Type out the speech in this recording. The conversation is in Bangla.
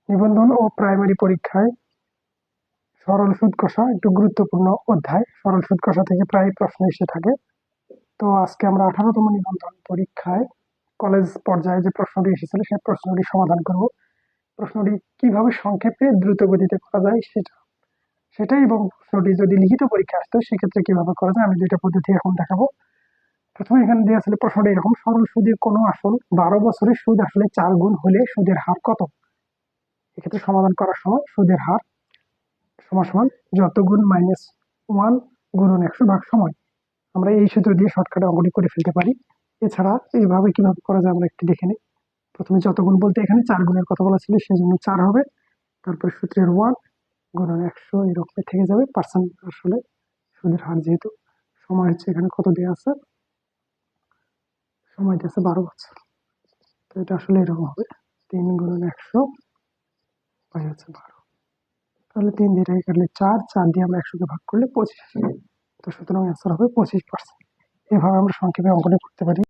নিবন্ধন ও প্রাইমারি পরীক্ষায় সরল সুদ কষা একটু গুরুত্বপূর্ণ অধ্যায়। সরল সুদ কষা থেকে প্রায় প্রশ্ন এসে থাকে। তো আজকে আমরা 18তম নিবন্ধন পরীক্ষায় কলেজ পর্যায়ে যে প্রশ্নটি এসেছিল সেই প্রশ্নটি সমাধান করব। প্রশ্নটি কিভাবে সংক্ষেপে দ্রুত গতিতে করা যায় সেটাই এবং প্রশ্নটি যদি লিখিত পরীক্ষা আসতো সেক্ষেত্রে কিভাবে করা যায় আমি দুইটা পদ্ধতি এখন দেখাবো। প্রথমে এখানে দেওয়া ছিল প্রশ্নটা এরকম: সরল সুদের কোনো আসল 12 বছরের সুদ আসলে 4 গুণ হলে সুদের হার কত? এক্ষেত্রে সমাধান করার সময় সুদের হার সমান যত গুণ -1 গুণন 100 ভাগ সময়। আমরা এই সূত্র দিয়ে শর্টকাটে অঙ্কটি করে ফেলতে পারি। এছাড়া এইভাবে কিভাবে করা যায় আমরা একটু দেখে নিই। প্রথমে যত গুণ বলতে এখানে 4 গুণের কথা বলা ছিল, সেজন্য 4 হবে। তারপরে সূত্রের 1 গুণন 100 এরকম থেকে যাবে পার্সেন্ট আসলে সুদের হার, যেহেতু সময় হচ্ছে এখানে কত দেওয়া আছে, সময় দিয়েছে 12 বছর। তো এটা আসলে এরকম হবে 3 গুণন 100 বাই হচ্ছে 12। তাহলে 3 দিয়ে এটাকে কাটলে 4 দিয়ে আমরা 100কে ভাগ করলে 25। তো সুতরাং অ্যান্সার হবে 25%। এভাবে আমরা সংক্ষেপে অঙ্কটি করতে পারি।